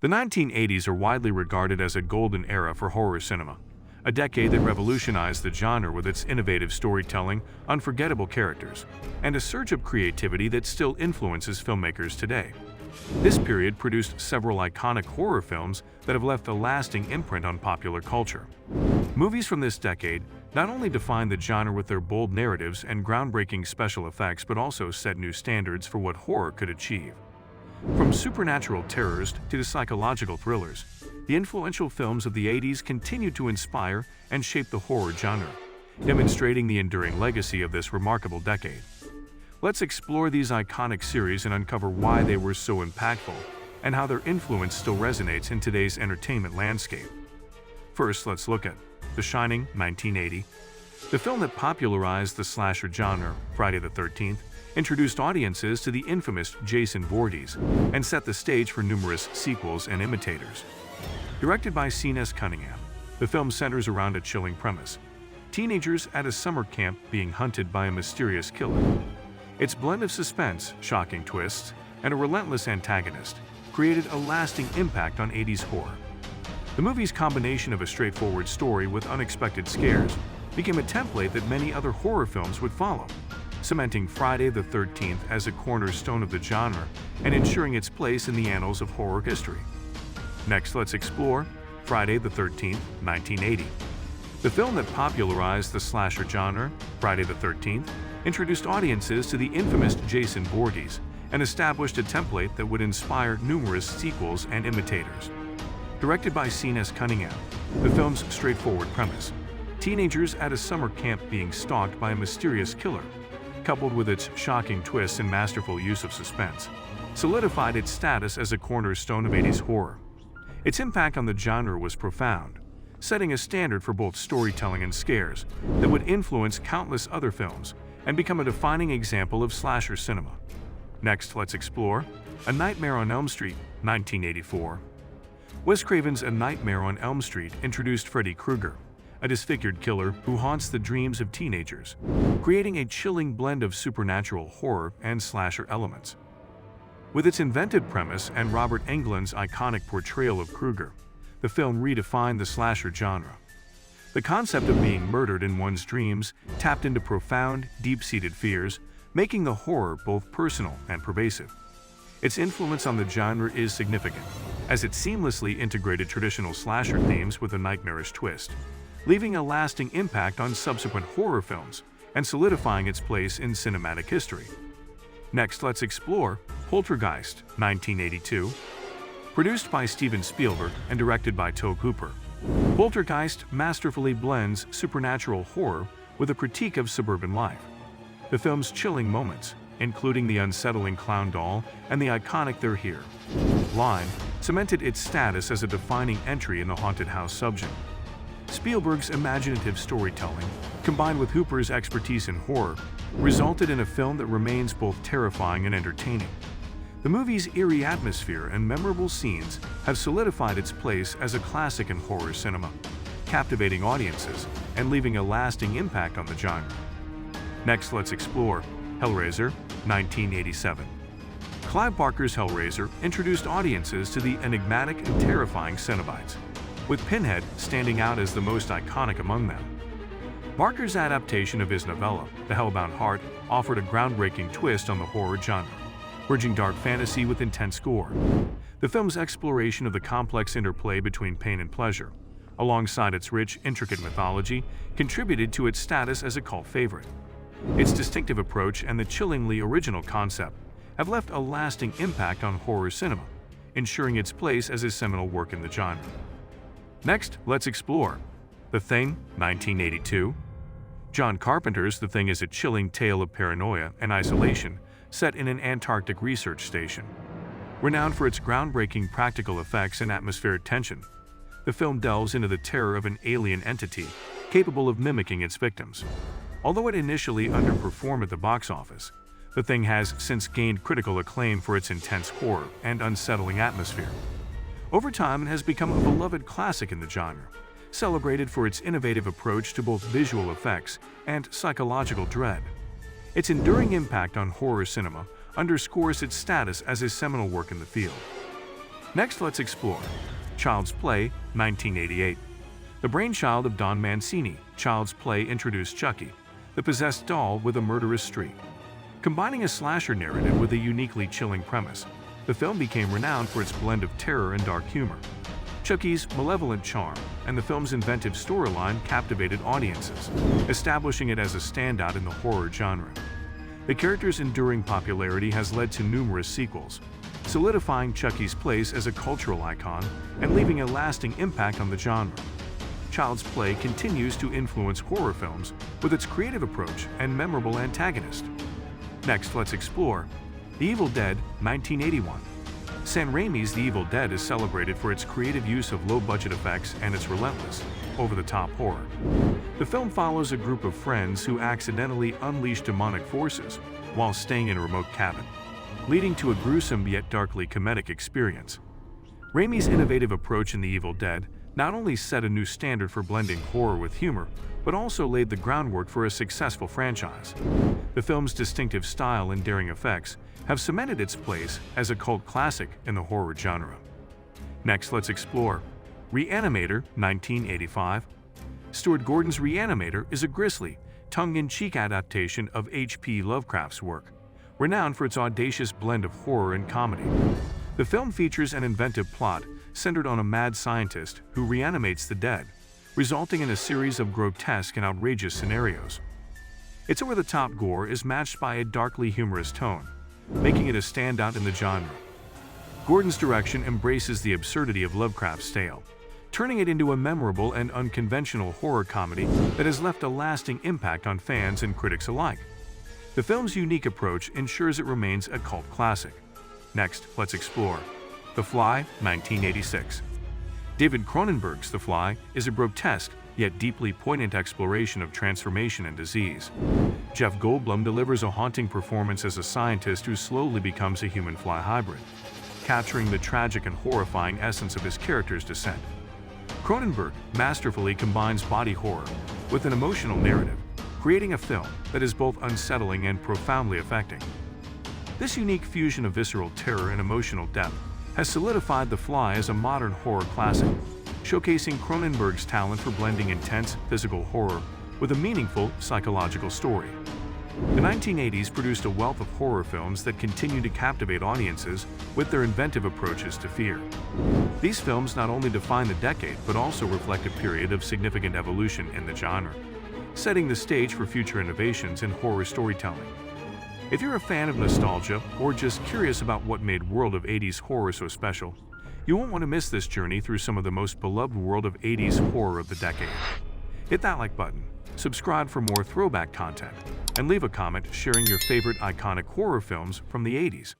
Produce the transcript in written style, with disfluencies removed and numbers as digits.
The 1980s are widely regarded as a golden era for horror cinema, a decade that revolutionized the genre with its innovative storytelling, unforgettable characters, and a surge of creativity that still influences filmmakers today. This period produced several iconic horror films that have left a lasting imprint on popular culture. Movies from this decade not only defined the genre with their bold narratives and groundbreaking special effects but also set new standards for what horror could achieve. From supernatural terrors to psychological thrillers, the influential films of the 80s continued to inspire and shape the horror genre, demonstrating the enduring legacy of this remarkable decade. Let's explore these iconic series and uncover why they were so impactful and how their influence still resonates in today's entertainment landscape. First, let's look at The Shining, 1980. The film that popularized the slasher genre, Friday the 13th, introduced audiences to the infamous Jason Voorhees and set the stage for numerous sequels and imitators. Directed by C.S. Cunningham, the film centers around a chilling premise: teenagers at a summer camp being hunted by a mysterious killer. Its blend of suspense, shocking twists, and a relentless antagonist created a lasting impact on 80s horror. The movie's combination of a straightforward story with unexpected scares became a template that many other horror films would follow, cementing Friday the 13th as a cornerstone of the genre and ensuring its place in the annals of horror history. Next, let's explore Friday the 13th, 1980. The film that popularized the slasher genre, Friday the 13th, introduced audiences to the infamous Jason Voorhees and established a template that would inspire numerous sequels and imitators. Directed by C.S. Cunningham, the film's straightforward premise: teenagers at a summer camp being stalked by a mysterious killer, coupled with its shocking twists and masterful use of suspense, solidified its status as a cornerstone of 80s horror. Its impact on the genre was profound, setting a standard for both storytelling and scares that would influence countless other films and become a defining example of slasher cinema. Next, let's explore A Nightmare on Elm Street, 1984. Wes Craven's A Nightmare on Elm Street introduced Freddy Krueger, a disfigured killer who haunts the dreams of teenagers, creating a chilling blend of supernatural horror and slasher elements. With its inventive premise and Robert Englund's iconic portrayal of Krueger, the film redefined the slasher genre. The concept of being murdered in one's dreams tapped into profound, deep-seated fears, making the horror both personal and pervasive. Its influence on the genre is significant, as it seamlessly integrated traditional slasher themes with a nightmarish twist, leaving a lasting impact on subsequent horror films and solidifying its place in cinematic history. Next, let's explore Poltergeist, 1982. Produced by Steven Spielberg and directed by Tobe Hooper, Poltergeist masterfully blends supernatural horror with a critique of suburban life. The film's chilling moments, including the unsettling clown doll and the iconic "They're Here" line, cemented its status as a defining entry in the haunted house subgenre. Spielberg's imaginative storytelling, combined with Hooper's expertise in horror, resulted in a film that remains both terrifying and entertaining. The movie's eerie atmosphere and memorable scenes have solidified its place as a classic in horror cinema, captivating audiences and leaving a lasting impact on the genre. Next, let's explore Hellraiser, 1987. Clive Barker's Hellraiser introduced audiences to the enigmatic and terrifying Cenobites, with Pinhead standing out as the most iconic among them. Barker's adaptation of his novella, The Hellbound Heart, offered a groundbreaking twist on the horror genre, merging dark fantasy with intense gore. The film's exploration of the complex interplay between pain and pleasure, alongside its rich, intricate mythology, contributed to its status as a cult favorite. Its distinctive approach and the chillingly original concept have left a lasting impact on horror cinema, ensuring its place as a seminal work in the genre. Next, let's explore The Thing, 1982. John Carpenter's The Thing is a chilling tale of paranoia and isolation set in an Antarctic research station. Renowned for its groundbreaking practical effects and atmospheric tension, the film delves into the terror of an alien entity capable of mimicking its victims. Although it initially underperformed at the box office, The Thing has since gained critical acclaim for its intense horror and unsettling atmosphere. Over time, it has become a beloved classic in the genre, celebrated for its innovative approach to both visual effects and psychological dread. Its enduring impact on horror cinema underscores its status as a seminal work in the field. Next, let's explore Child's Play, 1988. The brainchild of Don Mancini, Child's Play introduced Chucky, the possessed doll with a murderous streak. Combining a slasher narrative with a uniquely chilling premise, the film became renowned for its blend of terror and dark humor. Chucky's malevolent charm and the film's inventive storyline captivated audiences, establishing it as a standout in the horror genre. The character's enduring popularity has led to numerous sequels, solidifying Chucky's place as a cultural icon and leaving a lasting impact on the genre. Child's Play continues to influence horror films with its creative approach and memorable antagonist. Next, let's explore The Evil Dead, 1981. Sam Raimi's The Evil Dead is celebrated for its creative use of low-budget effects and its relentless, over-the-top horror. The film follows a group of friends who accidentally unleash demonic forces while staying in a remote cabin, leading to a gruesome yet darkly comedic experience. Raimi's innovative approach in The Evil Dead not only set a new standard for blending horror with humor, but also laid the groundwork for a successful franchise. The film's distinctive style and daring effects have cemented its place as a cult classic in the horror genre. Next, let's explore Reanimator, 1985. Stuart Gordon's Reanimator is a grisly, tongue-in-cheek adaptation of H.P. Lovecraft's work, renowned for its audacious blend of horror and comedy. The film features an inventive plot centered on a mad scientist who reanimates the dead, resulting in a series of grotesque and outrageous scenarios. Its over-the-top gore is matched by a darkly humorous tone, making it a standout in the genre. Gordon's direction embraces the absurdity of Lovecraft's tale, turning it into a memorable and unconventional horror comedy that has left a lasting impact on fans and critics alike. The film's unique approach ensures it remains a cult classic. Next, let's explore The Fly, 1986. David Cronenberg's The Fly is a grotesque yet deeply poignant exploration of transformation and disease. Jeff Goldblum delivers a haunting performance as a scientist who slowly becomes a human-fly hybrid, capturing the tragic and horrifying essence of his character's descent. Cronenberg masterfully combines body horror with an emotional narrative, creating a film that is both unsettling and profoundly affecting. This unique fusion of visceral terror and emotional depth has solidified The Fly as a modern horror classic, showcasing Cronenberg's talent for blending intense physical horror with a meaningful psychological story. The 1980s produced a wealth of horror films that continue to captivate audiences with their inventive approaches to fear. These films not only define the decade but also reflect a period of significant evolution in the genre, setting the stage for future innovations in horror storytelling. If you're a fan of nostalgia or just curious about what made World of 80s horror so special, you won't want to miss this journey through some of the most beloved World of 80s horror of the decade. Hit that like button, subscribe for more throwback content, and leave a comment sharing your favorite iconic horror films from the 80s.